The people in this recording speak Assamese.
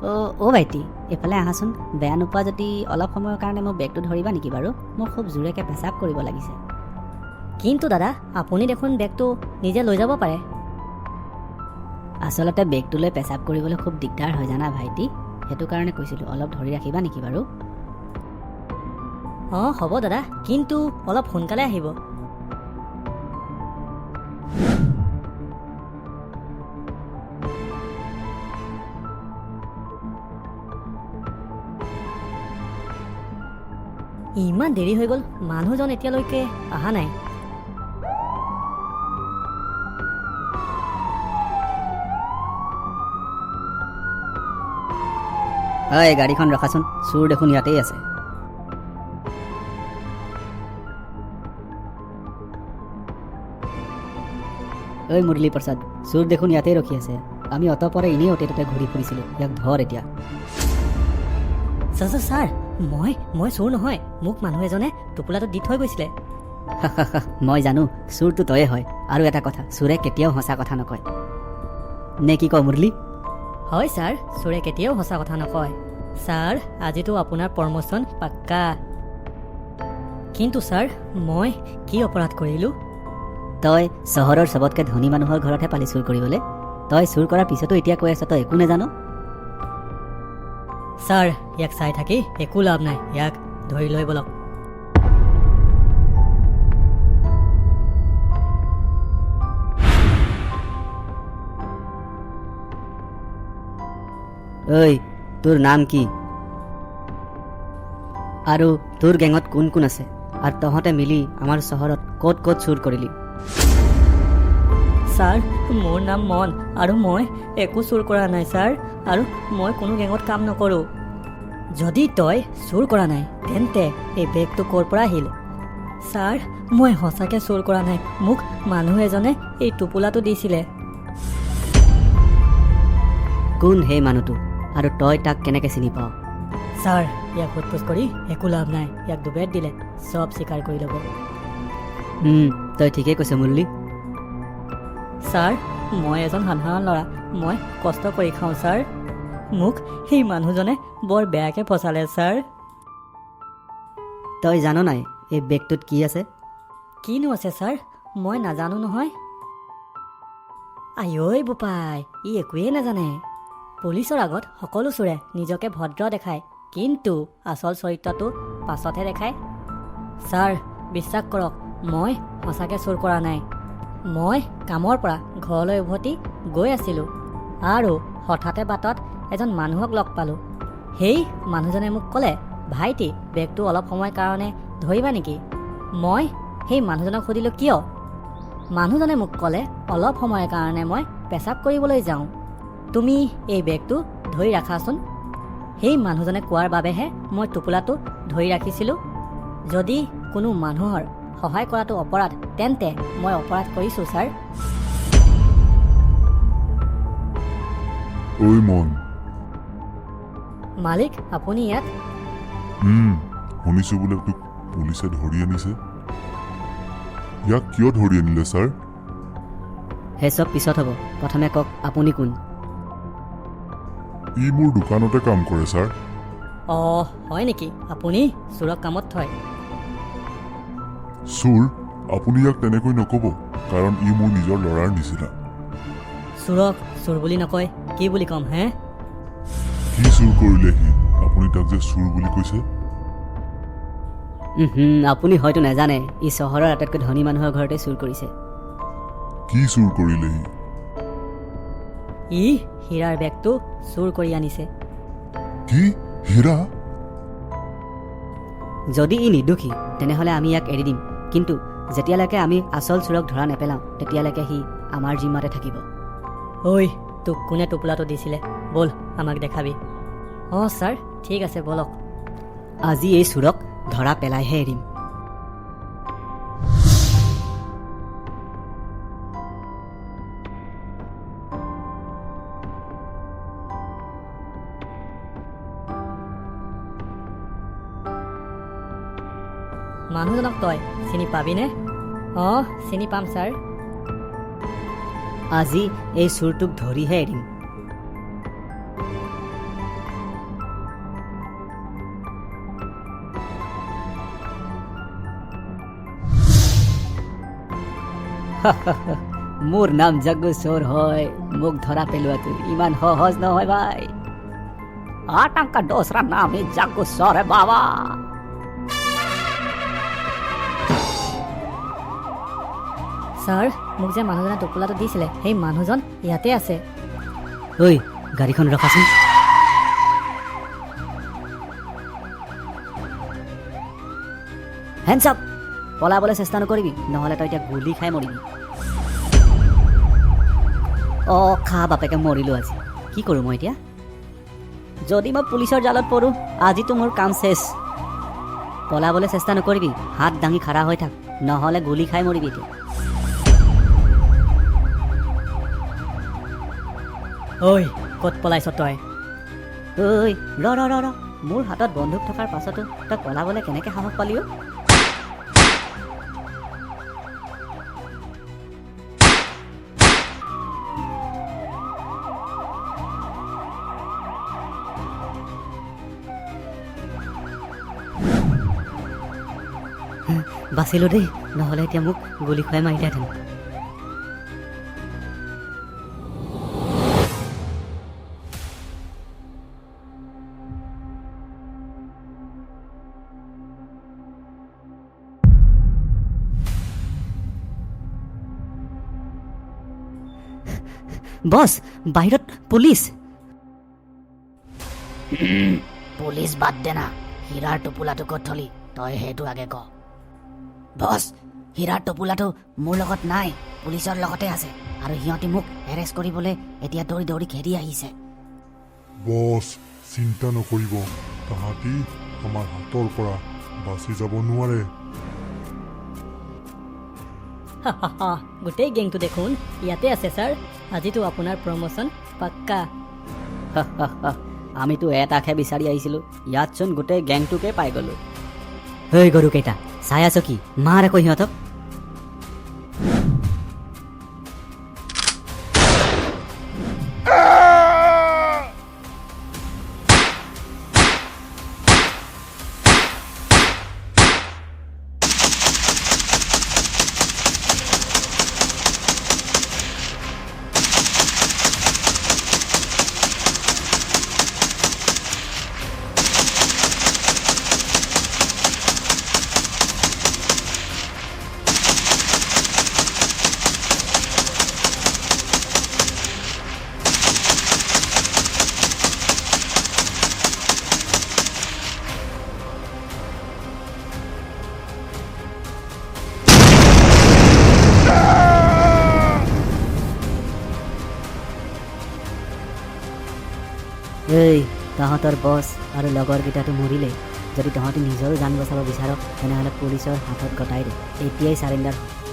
অ' ভাইটি, এইফালে আহাচোন। বেয়া নোপোৱা যদি অলপ সময়ৰ কাৰণে মোৰ বেগটো ধৰিবা নেকি বাৰু? মোক খুব জোৰেকৈ পেচাব কৰিব লাগিছে। কিন্তু দাদা, আপুনি দেখোন বেগটো নিজে লৈ যাব পাৰে। আচলতে বেগটো লৈ পেচাব কৰিবলৈ খুব দিগদাৰ হয় জানা ভাইটি, সেইটো কাৰণে কৈছিলোঁ অলপ ধৰি ৰাখিবা নেকি বাৰু? অঁ হ'ব দাদা, কিন্তু অলপ সোনকালে আহিব। ইমান দেৰি হৈ গ'ল, মানুহজন এতিয়ালৈকে অহা নাই। হয়, গাড়ীখন ৰখাচোন, চোৰ দেখোন ইয়াতেই আছে। ঐ মুৰলী প্ৰসাদ, চোৰ দেখোন ইয়াতেই ৰখি আছে। আমি অতপৰে এনেই অতে ততে ঘূৰি ফুৰিছিলোঁ, ইয়াক ধৰ এতিয়া। ছাৰ, মই চোৰ নহয়। মোক মানুহ এজনে টোপোলাটো দি থৈ গৈছিলে। মই জানো, চোৰটো তয়ে হয়। আৰু এটা কথা, চোৰে কেতিয়াও সঁচা কথা নকয়। নে কি কয় মুৰলী? হয় ছাৰ, চোৰে কেতিয়াও সঁচা কথা নকয়। ছাৰ, আজিতো আপোনাৰ প্ৰমোচন পাক্কা। কিন্তু ছাৰ, মই কি অপৰাধ কৰিলোঁ? তই চহৰৰ চবতকৈ ধনী মানুহৰ ঘৰতহে পালি চুৰ কৰিবলৈ। তই চুৰ কৰাৰ পিছতো এতিয়া কৈ আছ তই একো নেজানো। ছাৰ, ইয়াক চাই থাকি একো লাভ নাই, ইয়াক ধৰি লৈ বলক। ঐ, তোৰ নাম কি? আৰু তোৰ গেঙত কোন কোন আছে? আৰু তহঁতে মিলি আমাৰ চহৰত ক'ত ক'ত চুৰ কৰিলি? ছাৰ, মোৰ নাম মন, আৰু মই একো চুৰ কৰা নাই ছাৰ। আৰু মই কোনো গেঙত কাম নকৰোঁ। যদি তই চুৰ কৰা নাই, তেন্তে এই বেগটো ক'ৰ পৰা আহিল? ছাৰ, মই সঁচাকৈ চুৰ কৰা নাই। মোক মানুহ এজনে এই টোপোলাটো দিছিলে। কোন সেই মানুহটো, আৰু তই তাক কেনেকৈ চিনি পাৱ? ছাৰ, ইয়াক সোধ-পোছ কৰি একো লাভ নাই। ইয়াক দুবেট দিলে চব স্বীকাৰ কৰি ল'ব। তই ঠিকেই কৈছ মুৰলী। ছাৰ, মই এজন সাধাৰণ ল'ৰা। মই কষ্ট কৰি খাওঁ ছাৰ। মোক সেই মানুহজনে বৰ বেয়াকৈ ফচালে ছাৰ। তই জান নাই এই বেগটোত কি আছে? কিনো আছে ছাৰ? মই নাজানো নহয়। আঐ বোপাই, ই একোৱেই নাজানে। পুলিচৰ আগত সকলো চোৰে নিজকে ভদ্ৰ দেখায়, কিন্তু আচল চৰিত্ৰটো পাছতহে দেখায়। ছাৰ, বিশ্বাস কৰক, মই সঁচাকৈ চুৰ কৰা নাই। মই কামৰ পৰা ঘৰলৈ উভতি গৈ আছিলোঁ, আৰু হঠাতে বাটত এজন মানুহক লগ পালোঁ। সেই মানুহজনে মোক ক'লে, ভাইটি, বেগটো অলপ সময়ৰ কাৰণে ধৰিবা নেকি? মই সেই মানুহজনক সুধিলোঁ, কিয়? মানুহজনে মোক ক'লে, অলপ সময়ৰ কাৰণে মই পেচাব কৰিবলৈ যাওঁ, তুমি এই বেগটো ধৰি ৰাখাচোন। সেই মানুহজনে কোৱাৰ বাবেহে মই টোপোলাটো ধৰি ৰাখিছিলোঁ। যদি কোনো মানুহৰ সহায় কৰাটো অপৰাধ, তেন্তে মই অপৰাধ কৰিছোঁ ছাৰ। ঐ মন। মালিক, আপুনি ইয়াত? শুনিছোঁ বোলে তোক পুলিচে ধৰি আনিছে। ইয়াক কিয় ধৰি আনিলে ছাৰ? সেই চব পিছত হ'ব, প্ৰথমে কওক আপুনি কোন? ই মোৰ দোকানতে কাম কৰে ছাৰ। অঁ, হয় নেকি? আপুনি চোৰক কামত থয়? চোৰ? আপুনি ইয়াক তেনেকৈ নক'ব, কাৰণ ই মোৰ নিজৰ ল'ৰাৰ নিচিনা। চোৰক চোৰ বুলি নকয়, কি বুলি ক'ম হে? কি চুৰ কৰিলে সি? আপুনি তাক যে চোৰ বুলি কৈছে? আপুনি হয়তো নাজানে, ই চহৰৰ আটাইতকৈ ধনী মানুহৰ ঘৰতে চুৰ কৰিছে। কি চুৰ কৰিলে সি? ই হীৰাৰ বেগটো চুৰ কৰি আনিছে। কি? হীৰা? যদি ই নিৰ্দোষী, তেনেহ'লে আমি ইয়াক এৰি দিম, কিন্তু যেতিয়ালৈকে আমি আচল চোৰক ধৰা নেপেলাওঁ, তেতিয়ালৈকে সি আমাৰ জিম্মাতে থাকিব। ঐ, তোক কোনে টোপোলাটো দিছিলে? ব'ল, আমাক দেখাবি। অঁ ছাৰ, ঠিক আছে, ব'লক। আজি এই চোৰক ধৰা পেলাইহে এৰিম। মানুহজনক তই চিনি পাবিনে? অঁ, চিনি পাম ছাৰ। আজি এই চোৰটোক ধৰিহে এৰিম। মোৰ নাম জাগু চোৰ হয়, মোক ধৰা পেলোৱাটো ইমান সহজ নহয় ভাই। आतंक का दूसरा नाम ही जागू चोर है बाबा। ছাৰ মোক যে মানুহজনে টোপোলাটো দিছিলে সেই মানুহজন ইয়াতে আছে। ঐ গাড়ীখন ৰখাচোন। হেণ্ডছ আপ, পলাবলৈ চেষ্টা নকৰিবি, নহ'লে তই এতিয়া গুলি খাই মৰিবি। খা বাপেকে মৰিলো আজি, কি কৰোঁ মই এতিয়া? যদি মই পুলিচৰ জালত পৰোঁ আজিতো মোৰ কাম চেছ। পলাবলৈ চেষ্টা নকৰিবি, হাত দাঙি খাৰা হৈ থাক, নহ'লে গুলি খাই মৰিবি এতিয়া। ঐ ক'ত পলাইছ তই? ঐ ৰ ৰ ৰ ৰ, মোৰ হাতত বন্দুক থকাৰ পাছতো তই পলাবলৈ কেনেকৈ সাহস পালি অ'? বাচিলো দেই, নহ'লে এতিয়া মোক গুলি খুৱাই মাৰিলেহেঁতেন। বছ, বাহিৰত পুলিচ। পুলিচ বাদ দে না, হীৰাৰ টোপোলাটো ক'ত থলি তই সেইটো আগে ক। বছ, হীৰাৰ টোপোলাটো মোৰ লগত নাই, পুলিচৰ লগতে আছে, আৰু সিহঁতি মোক এৰেষ্ট কৰিবলৈ এতিয়া দৌৰি দৌৰি ঘেৰি আহিছে। বছ চিন্তা নকৰিব, তাহাঁতি আমাৰ হাতৰ পৰা বাচি যাব নোৱাৰে। গোটেই গেংটো দেখোন ইয়াতে আছে ছাৰ। আজিতো আপোনাৰ প্ৰমোশ্যন পাক্কা। আমিতো এটাকহে বিচাৰি আহিছিলোঁ, ইয়াতচোন গোটেই গেংটোকে পাই গ'লোঁ। হেই গৰুকেইটা, চাই আছ কি? মাৰ আকৌ সিহঁতক। এই তহঁতৰ বছ আৰু লগৰকেইটাটো মৰিলে। যদি তহঁতি নিজৰো জান বচাব বিচাৰ তেনেহ'লে পুলিচৰ হাতত গতাই দে, এতিয়াই চাৰেণ্ডাৰ হ।